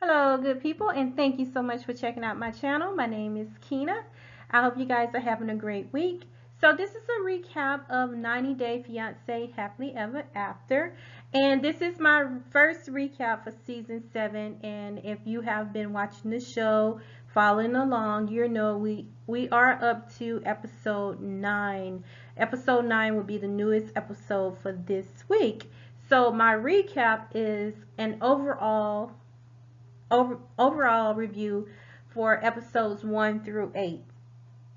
Hello, good people, and thank you so much for checking out my channel. My name is Keena. I hope you guys are having a great week. So this is a recap of 90 Day Fiance Happily Ever After, and this is my first recap for season 7. And if you have been watching the show, following along, you know we are up to episode 9. Episode 9 will be the newest episode for this week. So my recap is an overall review for episodes 1 through 8.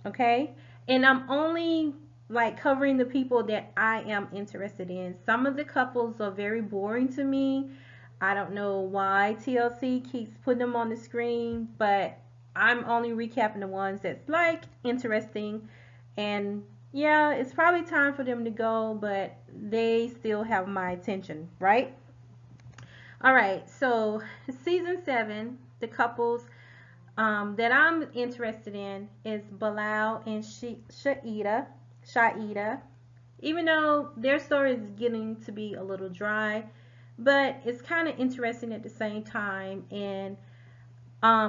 Okay, and I'm only like covering the people that I am interested in. Some of the couples are very boring to me. I don't know why TLC keeps putting them on the screen, but I'm only recapping the ones that's like interesting. And yeah, it's probably time for them to go, but they still have my attention, right? All right, so season 7, the couples that I'm interested in is Bilal and Shaida. Even though their story is getting to be a little dry, but it's kind of interesting at the same time. And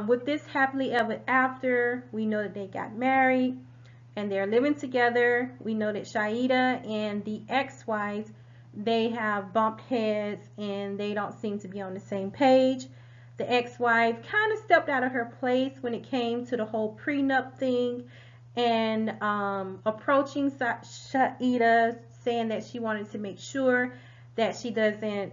with this happily ever after, we know that they got married and they're living together. We know that Shaida and the ex-wife, they have bumped heads and they don't seem to be on the same page. The ex-wife kind of stepped out of her place when it came to the whole prenup thing and approaching Shaida, saying that she wanted to make sure that she doesn't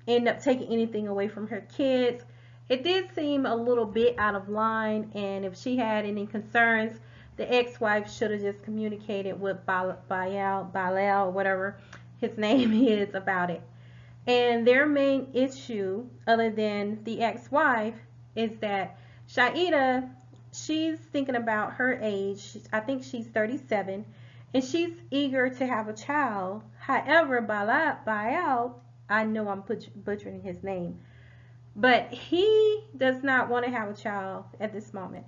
end up taking anything away from her kids. It did seem a little bit out of line, and if she had any concerns, the ex-wife should have just communicated with Bilal, whatever his name is, about it. And their main issue, other than the ex-wife, is that Shaida, she's thinking about her age. I think she's 37, and she's eager to have a child. However, Bilal, I know I'm butchering his name, but he does not want to have a child at this moment.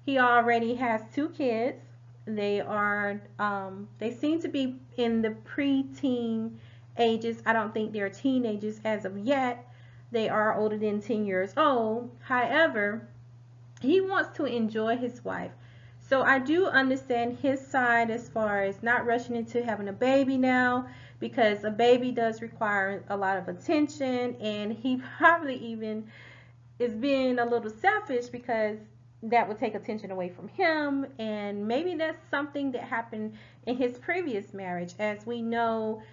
He already has 2 kids. They seem to be in the preteen ages. I don't think they're teenagers as of yet. They are older than 10 years old. However, he wants to enjoy his wife. So I do understand his side as far as not rushing into having a baby now, because a baby does require a lot of attention, and he probably even is being a little selfish because that would take attention away from him. And maybe that's something that happened in his previous marriage. As we know,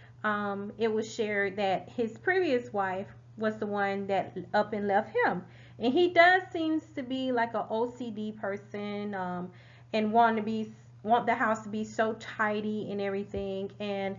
it was shared that his previous wife was the one that up and left him, and he does seems to be like an OCD person, and want the house to be so tidy and everything. And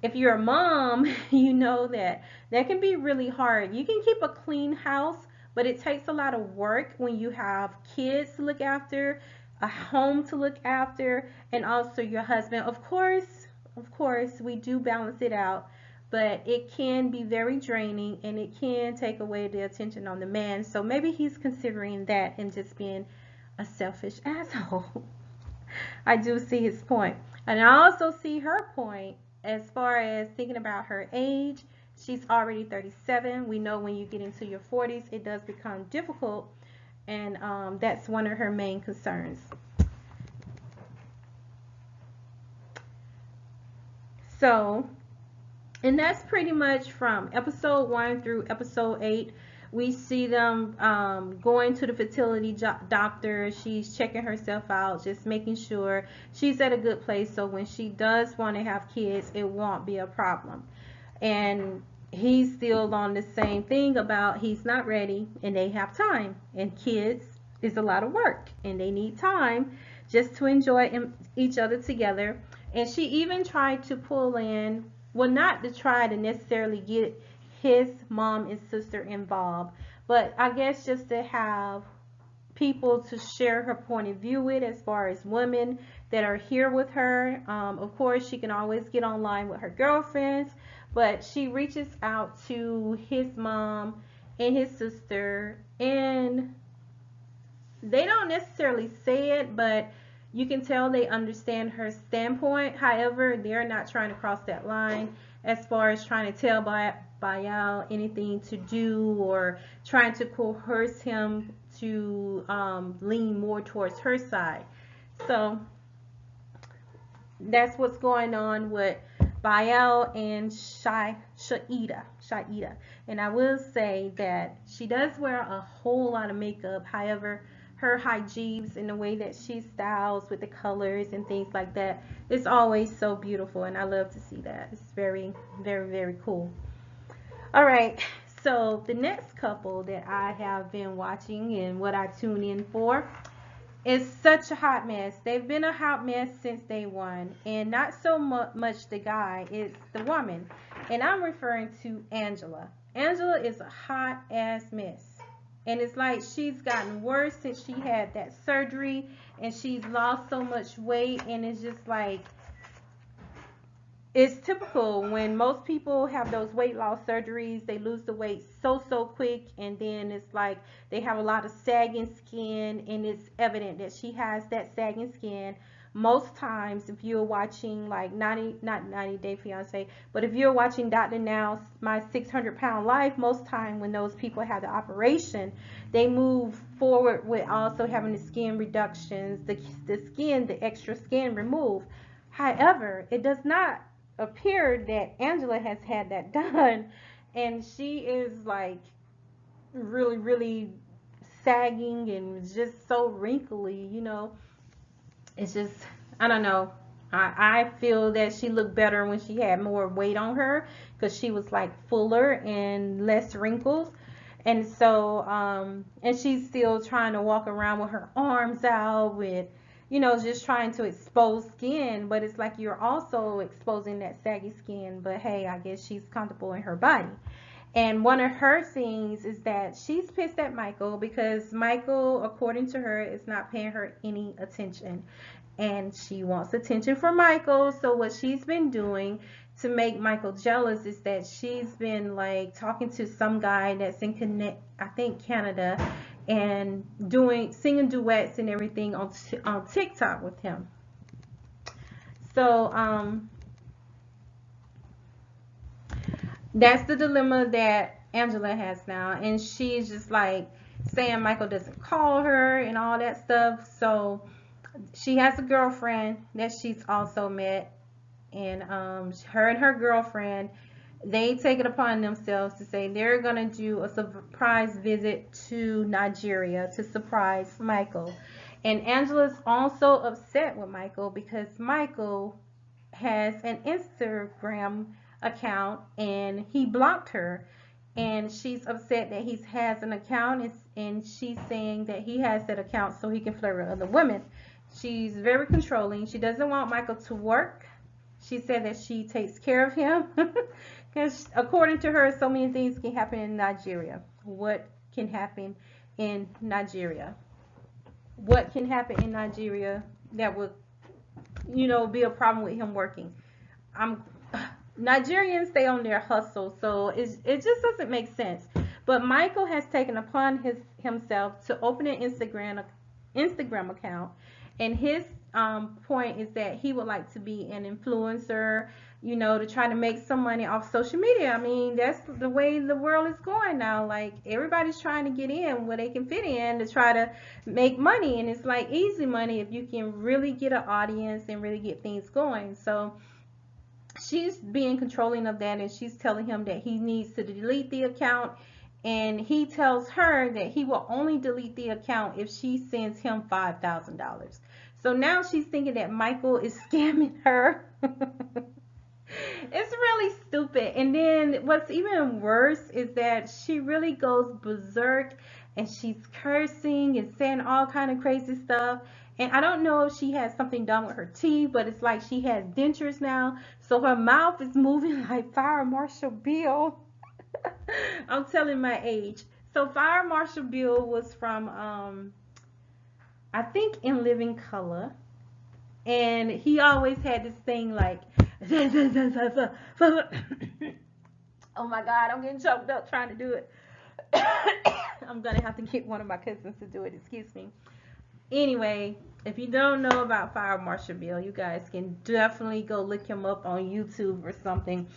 if you're a mom, you know that that can be really hard. You can keep a clean house, but it takes a lot of work when you have kids to look after, a home to look after, and also your husband. Of course, we do balance it out, but it can be very draining and it can take away the attention on the man. So maybe he's considering that and just being a selfish asshole. I do see his point. And I also see her point as far as thinking about her age. She's already 37. We know when you get into your 40s, it does become difficult, and that's one of her main concerns. So, and that's pretty much from episode 1 through episode 8. We see them going to the fertility doctor. She's checking herself out, just making sure she's at a good place, so when she does want to have kids, it won't be a problem. And he's still on the same thing about he's not ready and they have time. And kids is a lot of work and they need time just to enjoy each other together. And she even tried to pull in, well, not to try to necessarily get his mom and sister involved, but I guess just to have people to share her point of view with, as far as women that are here with her. Of course, she can always get online with her girlfriends, but she reaches out to his mom and his sister, and they don't necessarily say it, but you can tell they understand her standpoint. However, they're not trying to cross that line as far as trying to tell Bayal anything to do or trying to coerce him to lean more towards her side. So that's what's going on with Bael and Shaida. And I will say that she does wear a whole lot of makeup. However, her hijabs and the way that she styles with the colors and things like that, it's always so beautiful, and I love to see that. It's very, very, very cool. All right, so the next couple that I have been watching and what I tune in for, it's such a hot mess. They've been a hot mess since day one. And not so much the guy, it's the woman. And I'm referring to Angela. Angela is a hot ass mess. And it's like she's gotten worse since she had that surgery. And she's lost so much weight. And it's just like, it's typical when most people have those weight loss surgeries, they lose the weight so quick, and then it's like they have a lot of sagging skin, and it's evident that she has that sagging skin. Most times, if you're watching like not 90 Day Fiance, but if you're watching Dr. Now's My 600-Pound Life, most time when those people have the operation, they move forward with also having the skin reductions, the extra skin removed. However, it does not appear that Angela has had that done, and she is like really sagging and just so wrinkly, you know. It's just, I don't know. I feel that she looked better when she had more weight on her, because she was like fuller and less wrinkles. And so and she's still trying to walk around with her arms out, with, you know, just trying to expose skin, but it's like you're also exposing that saggy skin. But hey, I guess she's comfortable in her body. And one of her things is that she's pissed at Michael because Michael, according to her, is not paying her any attention. And she wants attention from Michael. So what she's been doing to make Michael jealous is that she's been like talking to some guy that's in I think Canada, and singing duets and everything on TikTok with him. So that's the dilemma that Angela has now, and she's just like saying Michael doesn't call her and all that stuff. So she has a girlfriend that she's also met, and her and her girlfriend, they take it upon themselves to say they're going to do a surprise visit to Nigeria to surprise Michael. And Angela's also upset with Michael because Michael has an Instagram account and he blocked her. And she's upset that he has an account, and she's saying that he has that account so he can flirt with other women. She's very controlling. She doesn't want Michael to work. She said that she takes care of him because according to her, so many things can happen in Nigeria. What can happen in Nigeria? What can happen in Nigeria that would, you know, be a problem with him working? Nigerians stay on their hustle, so it just doesn't make sense. But Michael has taken upon himself to open an Instagram account, and his point is that he would like to be an influencer, you know, to try to make some money off social media. I mean, that's the way the world is going now. Like, everybody's trying to get in where they can fit in to try to make money, and it's like easy money if you can really get an audience and really get things going. So she's being controlling of that, and she's telling him that he needs to delete the account, and he tells her that he will only delete the account if she sends him $5,000. So now she's thinking that Michael is scamming her. It's really stupid. And then what's even worse is that she really goes berserk, and she's cursing and saying all kind of crazy stuff. And I don't know if she has something done with her teeth, but it's like she has dentures now, so her mouth is moving like Fire Marshal Bill. I'm telling my age. So Fire Marshal Bill was from I think In Living Color, and he always had this thing like oh my god, I'm getting choked up trying to do it. I'm gonna have to get one of my cousins to do it, excuse me. Anyway, if you don't know about Fire Marshal Bill, you guys can definitely go look him up on YouTube or something.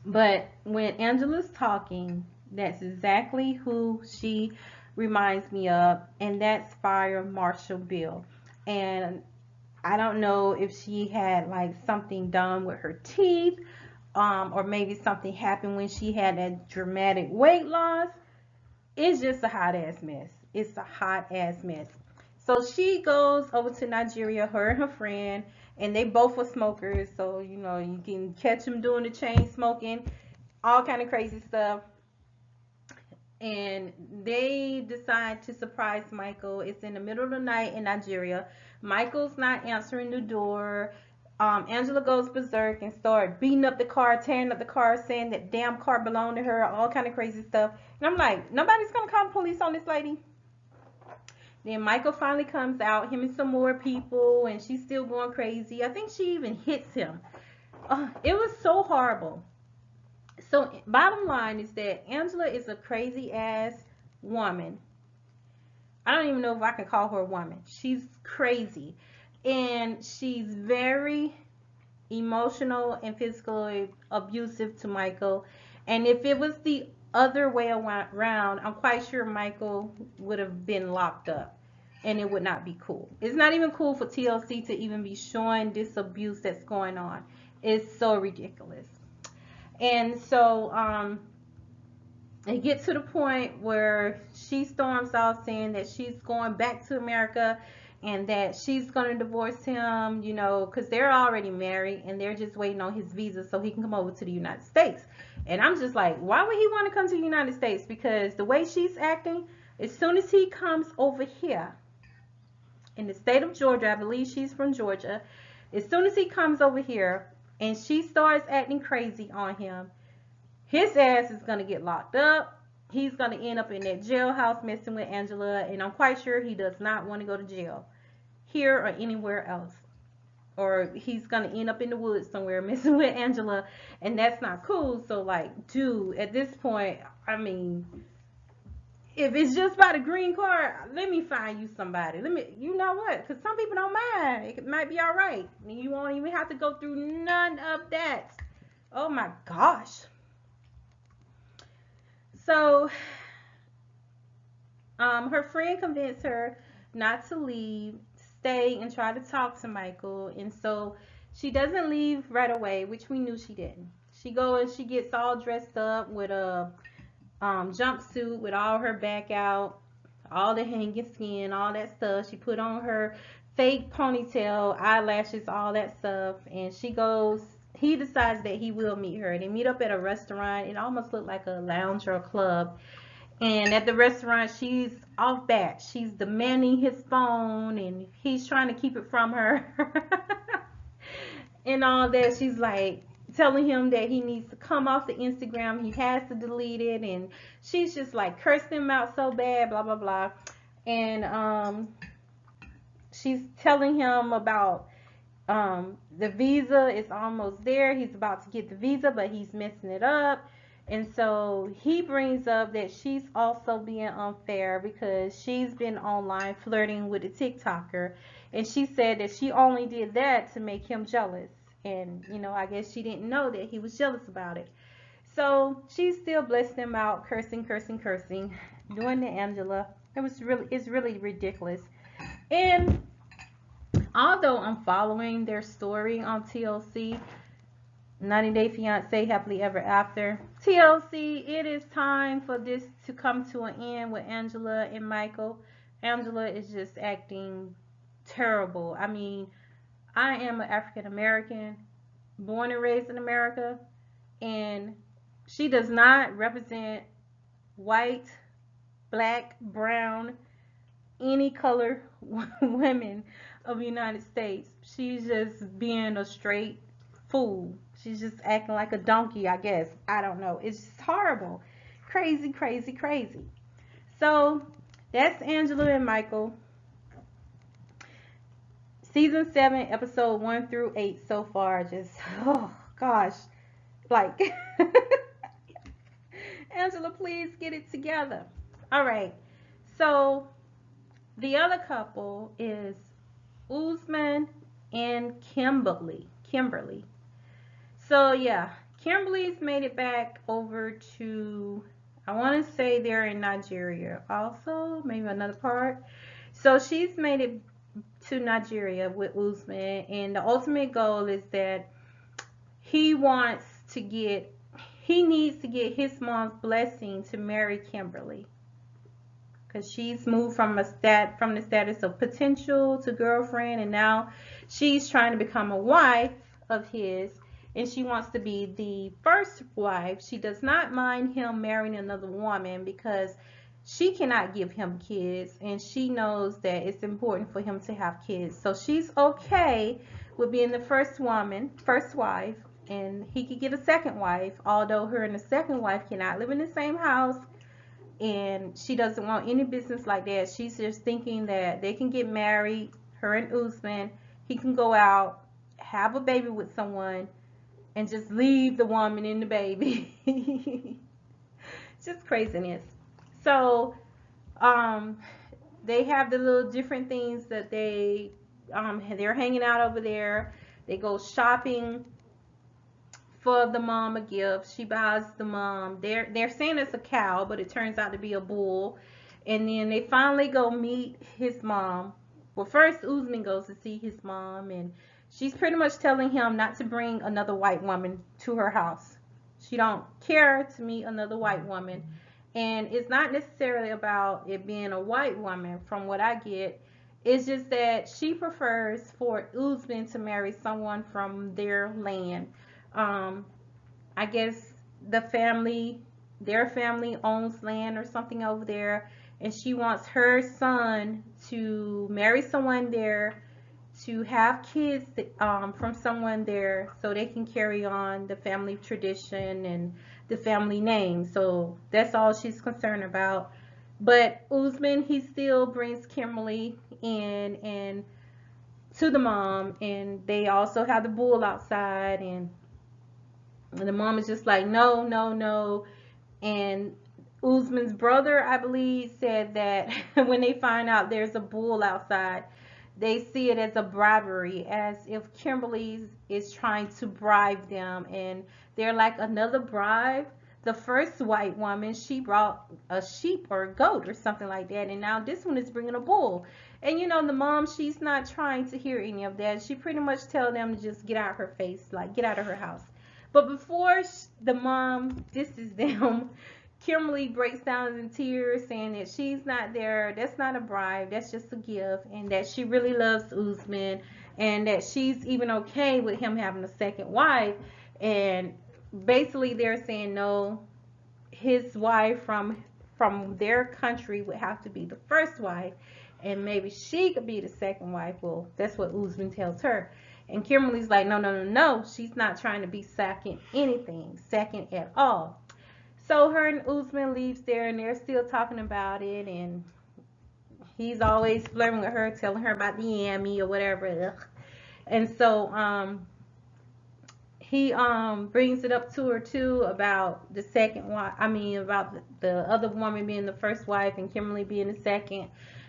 But when Angela's talking, that's exactly who she reminds me of, and that's Fire Marshal Bill. And I don't know if she had like something done with her teeth, or maybe something happened when she had that dramatic weight loss. It's just a hot ass mess. It's a hot ass mess. So she goes over to Nigeria, her and her friend, and they both were smokers. So you know you can catch them doing the chain smoking, all kind of crazy stuff. And they decide to surprise Michael. It's in the middle of the night in Nigeria. Michael's not answering the door. Angela goes berserk and start beating up the car, tearing up the car, saying that damn car belonged to her, all kind of crazy stuff. And I'm like, nobody's gonna call the police on this lady. Then Michael finally comes out, him and some more people, and she's still going crazy. I think she even hits him. It was so horrible. So bottom line is that Angela is a crazy ass woman. I don't even know if I can call her a woman. She's crazy. And she's very emotional and physically abusive to Michael. And if it was the other way around, I'm quite sure Michael would have been locked up. And it would not be cool. It's not even cool for TLC to even be showing this abuse that's going on. It's so ridiculous. And so it gets to the point where she storms out saying that she's going back to America and that she's going to divorce him, you know, because they're already married and they're just waiting on his visa so he can come over to the United States. And I'm just like, why would he want to come to the United States? Because the way she's acting, as soon as he comes over here in the state of Georgia, I believe she's from Georgia, as soon as he comes over here and she starts acting crazy on him, his ass is going to get locked up. He's going to end up in that jailhouse messing with Angela. And I'm quite sure he does not want to go to jail here or anywhere else. Or he's going to end up in the woods somewhere messing with Angela. And that's not cool. So, like, dude, at this point, I mean, if it's just by the green card, let me find you somebody. You know what? Because some people don't mind. It might be all right. You won't even have to go through none of that. Oh, my gosh. So, her friend convinced her not to leave, stay and try to talk to Michael. And so she doesn't leave right away, which we knew she didn't. She goes and she gets all dressed up with a jumpsuit with all her back out, all the hanging skin, all that stuff. She put on her fake ponytail, eyelashes, all that stuff. And she goes, he decides that he will meet her. They meet up at a restaurant. It almost looked like a lounge or a club. And at the restaurant, she's off bat. She's demanding his phone, and he's trying to keep it from her. And all that. She's like telling him that he needs to come off the Instagram. He has to delete it. And she's just like cursing him out so bad, blah, blah, blah. And she's telling him about the visa is almost there. He's about to get the visa, but he's messing it up. And so he brings up that she's also being unfair because she's been online flirting with a TikToker. And she said that she only did that to make him jealous. And, you know, I guess she didn't know that he was jealous about it. So she's still blessing him out, cursing, cursing, cursing, doing the Angela. It's really ridiculous. And although I'm following their story on TLC, 90 Day Fiance, Happily Ever After, TLC, it is time for this to come to an end with Angela and Michael. Angela is just acting terrible. I mean, I am an African American, born and raised in America, and she does not represent white, black, brown, any color women of the United States. She's just being a straight fool. She's just acting like a donkey, I guess. I don't know. It's just horrible. Crazy, crazy, crazy. So that's Angela and Michael. Season 7, episode 1 through 8 so far. Just, oh gosh. Like, Angela, please get it together. All right. So the other couple is Usman and Kimberly. So yeah, Kimberly's made it back over to, I want to say they're in Nigeria also, maybe another part. So she's made it to Nigeria with Usman, and the ultimate goal is that he wants to get, he needs to get his mom's blessing to marry Kimberly, because she's moved from from the status of potential to girlfriend, and now she's trying to become a wife of his, and she wants to be the first wife. She does not mind him marrying another woman because she cannot give him kids, and she knows that it's important for him to have kids. So she's okay with being the first woman, first wife, and he could get a second wife, although her and the second wife cannot live in the same house, and she doesn't want any business like that. She's just thinking that they can get married, her and Usman. He can go out, have a baby with someone, and just leave the woman and the baby. Just craziness. So, they have the little different things that they're hanging out over there. They go shopping for the mom a gift. She buys the mom. They're saying it's a cow, but it turns out to be a bull. And then they finally go meet his mom. Well, first Usman goes to see his mom, and she's pretty much telling him not to bring another white woman to her house. She don't care to meet another white woman. And it's not necessarily about it being a white woman, from what I get. It's just that she prefers for Usman to marry someone from their land. I guess their family owns land or something over there, and she wants her son to marry someone there, to have kids from someone there, so they can carry on the family tradition and the family name. So that's all she's concerned about. But Usman, he still brings Kimberly in and to the mom, and they also have the bull outside, and the mom is just like, no, no, no. And Usman's brother, I believe, said that when they find out there's a bull outside, they see it as a bribery, as if Kimberly is trying to bribe them, and they're like another bribe. The first white woman, she brought a sheep or a goat or something like that, and now this one is bringing a bull. And you know, the mom, she's not trying to hear any of that. She pretty much tell them to just get out her face, like get out of her house. But before the mom disses them, Kimberly breaks down in tears, saying that she's not there. That's not a bribe. That's just a gift. And that she really loves Usman. And that she's even okay with him having a second wife. And basically they're saying no, his wife from their country would have to be the first wife. And maybe she could be the second wife. Well, that's what Usman tells her. And Kimberly's like, no, no, no, no. She's not trying to be second anything. Second at all. So her and Usman leaves there, and they're still talking about it, and he's always flirting with her, telling her about the yammy or whatever. Ugh. And so he brings it up to her too about the second wife. I mean, about the other woman being the first wife and Kimberly being the second.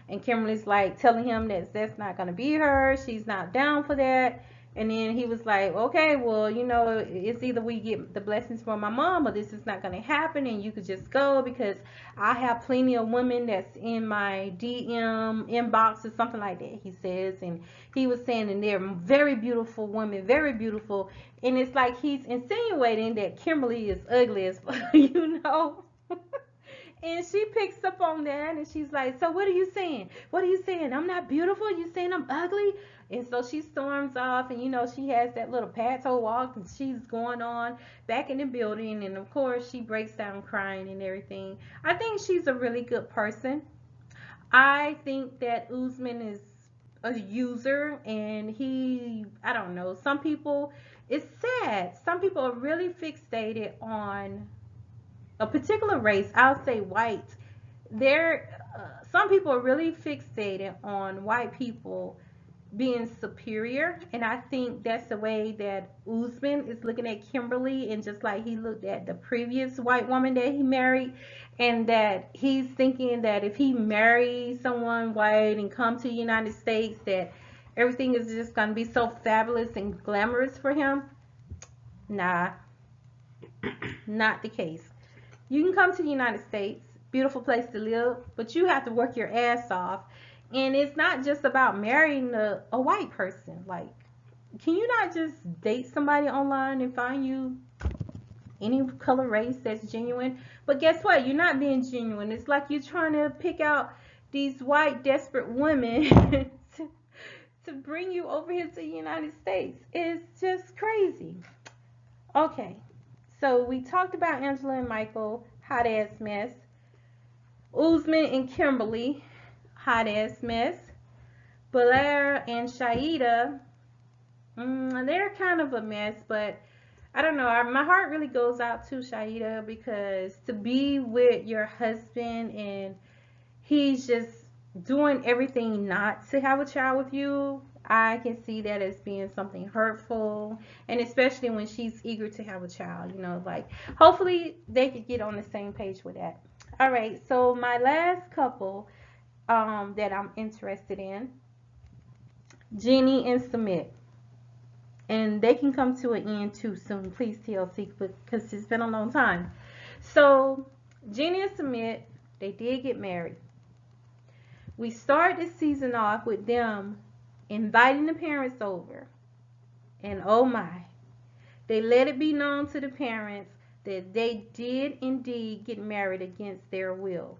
And Kimberly's like telling him that that's not going to be her. She's not down for that. And then he was like, okay, well, you know, it's either we get the blessings from my mom or this is not going to happen, and you could just go, because I have plenty of women that's in my DM inbox or something like that, he says. And he was saying, and they're very beautiful women, very beautiful. And it's like he's insinuating that Kimberly is ugly as fuck, you know. And she picks up on that, and she's like, so what are you saying? What are you saying? I'm not beautiful? You saying I'm ugly? And so she storms off, and you know, she has that little pato walk, and she's going on back in the building, and of course she breaks down crying and everything. I think she's a really good person. I think that Usman is a user, and I don't know, some people, it's sad. Some people are really fixated on a particular race. I'll say white. Some people are really fixated on white people being superior, and I think that's the way that Usman is looking at Kimberly, and just like he looked at the previous white woman that he married, and that he's thinking that if he marries someone white and come to the United States, that everything is just going to be so fabulous and glamorous for him. Nah, Not the case. You can come to the United States, beautiful place to live, but you have to work your ass off. And it's not just about marrying a white person. Like, can you not just date somebody online and find you any color race that's genuine? But guess what? You're not being genuine. It's like you're trying to pick out these white desperate women to bring you over here to the United States. It's just crazy. Okay, so we talked about Angela and Michael, hot ass mess. Usman and Kimberly, hot ass mess. Belair and Shaida, they're kind of a mess, but I don't know. My heart really goes out to Shaida because to be with your husband and he's just doing everything not to have a child with you, I can see that as being something hurtful, and especially when she's eager to have a child, like hopefully they could get on the same page with that. All right, so my last couple that I'm interested in, Jenny and Submit. And they can come to an end too soon, please, TLC, because it's been a long time. So, Jenny and Submit, they did get married. We start this season off with them inviting the parents over. And oh my, they let it be known to the parents that they did indeed get married against their will.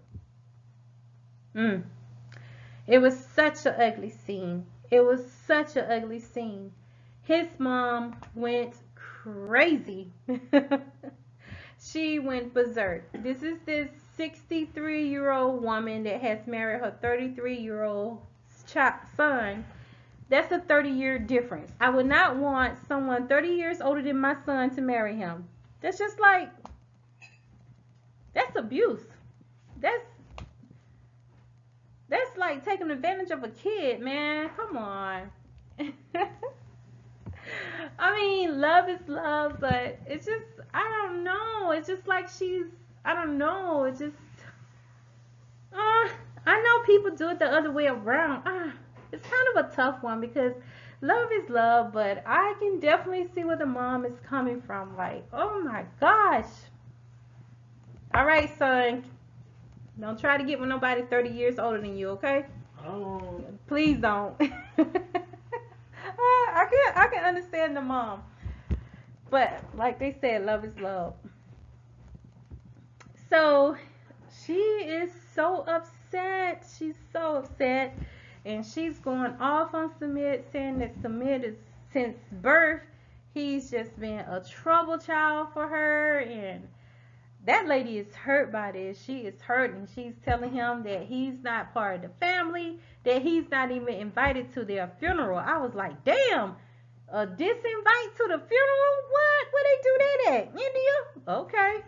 It was such an ugly scene. It was such an ugly scene. His mom went crazy. She went berserk. This is this 63-year-old woman that has married her 33-year-old son. That's a 30-year difference. I would not want someone 30 years older than my son to marry him. That's just like, that's abuse. That's like taking advantage of a kid, man. Come on. I mean, love is love, but it's just, I don't know. It's just like I don't know. It's just, I know people do it the other way around. It's kind of a tough one because love is love, but I can definitely see where the mom is coming from. Like, oh my gosh. All right, son. Don't try to get with nobody 30 years older than you, okay? Oh. Please don't. I can understand the mom. But like they said, love is love. So she is so upset. She's so upset. And she's going off on Submit, saying that Submit is, since birth, he's just been a trouble child for her. And that lady is hurt by this. She is hurt, and she's telling him that he's not part of the family, that he's not even invited to their funeral. I was like, damn, a disinvite to the funeral? What? Where they do that at? India? Okay.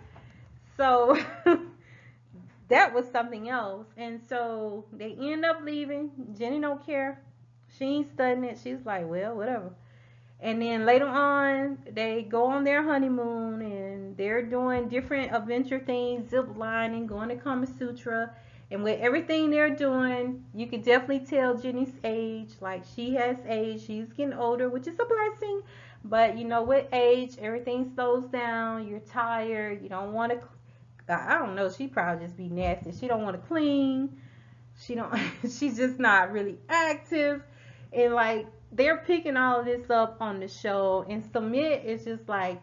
So that was something else. And so they end up leaving. Jenny don't care. She ain't studying it. She's like, well, whatever. And then later on, they go on their honeymoon and they're doing different adventure things, zip lining, going to Kama Sutra. And with everything they're doing, you can definitely tell Jenny's age. Like, she has age. She's getting older, which is a blessing. But, with age, everything slows down. You're tired. You don't want to, I don't know. She probably just be nasty. She don't want to clean. She don't, she's just not really active. And, like, they're picking all of this up on the show, and Submit is just like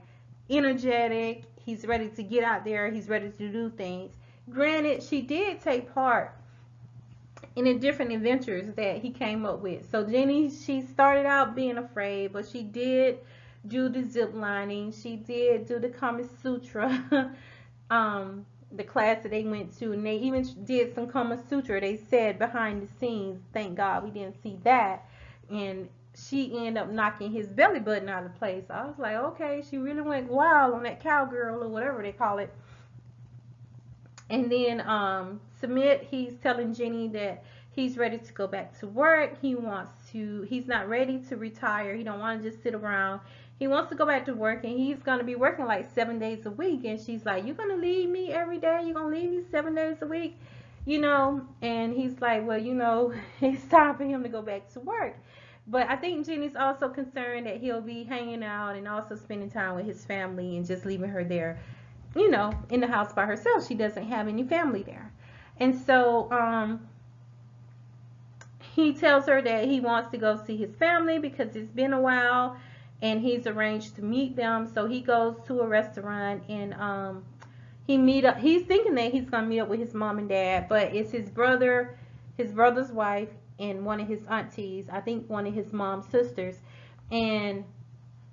energetic. He's ready to get out there. He's ready to do things. Granted, she did take part in the different adventures that he came up with. So Jenny, she started out being afraid, but she did do the zip lining. She did do the Kama Sutra, the class that they went to, and they even did some Kama Sutra. They said behind the scenes, thank God we didn't see that. And she ended up knocking his belly button out of place. I was like, okay, she really went wild on that cowgirl or whatever they call it. And then Submit, he's telling Jenny that he's ready to go back to work. He's not ready to retire. He don't want to just sit around. He wants to go back to work, and he's going to be working like 7 days a week. And she's like, you're going to leave me every day? You're going to leave me 7 days a week? And he's like, well, it's time for him to go back to work. But I think Jenny's also concerned that he'll be hanging out and also spending time with his family and just leaving her there, in the house by herself. She doesn't have any family there. And so he tells her that he wants to go see his family because it's been a while, and he's arranged to meet them. So he goes to a restaurant, and he's thinking that he's gonna meet up with his mom and dad, but it's his brother's wife, and one of his aunties, I think one of his mom's sisters. And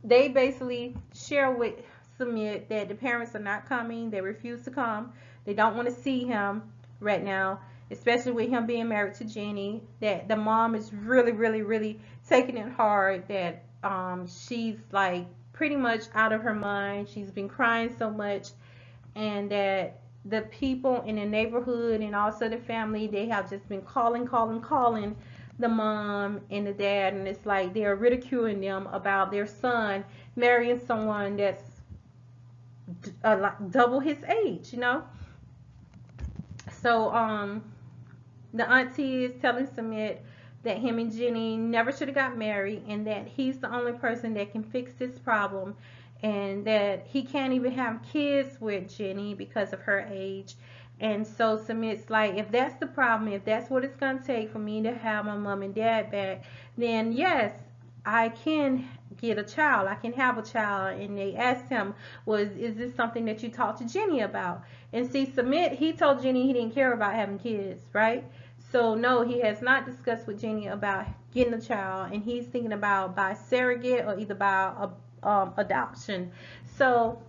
they basically share with Sumit that the parents are not coming. They refuse to come. They don't want to see him right now, especially with him being married to Jenny. That the mom is really, really, really taking it hard. That she's like pretty much out of her mind. She's been crying so much, and that the people in the neighborhood and also the family, they have just been calling the mom and the dad, and it's like they're ridiculing them about their son marrying someone that's like double his age. So the auntie is telling Sumit that him and Jenny never should have got married, and that he's the only person that can fix this problem, and that he can't even have kids with Jenny because of her age. And so Sumit's like, if that's the problem, if that's what it's going to take for me to have my mom and dad back, then yes, I can get a child. I can have a child. And they asked him, is this something that you talked to Jenny about? And see, Sumit, he told Jenny he didn't care about having kids, right? So no, he has not discussed with Jenny about getting a child, and he's thinking about by surrogate or either by adoption. So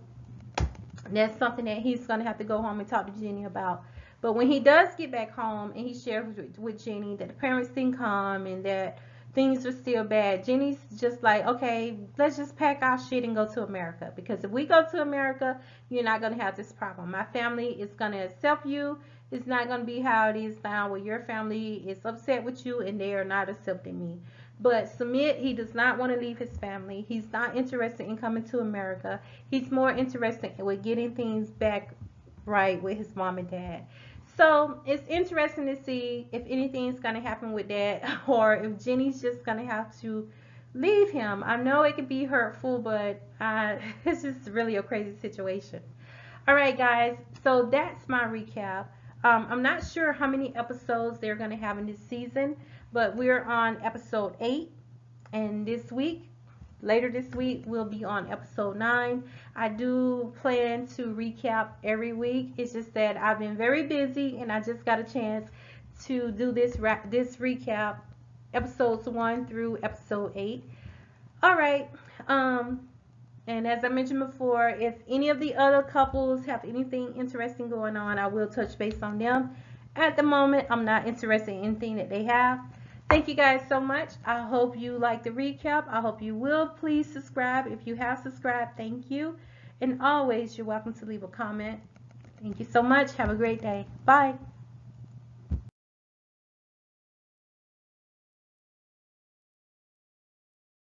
that's something that he's going to have to go home and talk to Jenny about. But when he does get back home and he shares with Jenny that the parents didn't come and that things are still bad, Jenny's just like, okay, let's just pack our shit and go to America. Because if we go to America, you're not going to have this problem. My family is going to accept you. It's not going to be how it is now where your family is upset with you and they are not accepting me. But Sumit, he does not want to leave his family. He's not interested in coming to America. He's more interested with getting things back right with his mom and dad. So it's interesting to see if anything's going to happen with that, or if Jenny's just going to have to leave him. I know it could be hurtful, but it's just really a crazy situation. All right, guys. So that's my recap. I'm not sure how many episodes they're going to have in this season, but we're on episode 8, and later this week, we'll be on episode 9. I do plan to recap every week. It's just that I've been very busy, and I just got a chance to do this recap, episodes 1 through episode 8. All right. And as I mentioned before, if any of the other couples have anything interesting going on, I will touch base on them. At the moment, I'm not interested in anything that they have. Thank you guys so much. I hope you like the recap. I hope you will. Please subscribe. If you have subscribed, thank you. And always, you're welcome to leave a comment. Thank you so much. Have a great day. Bye.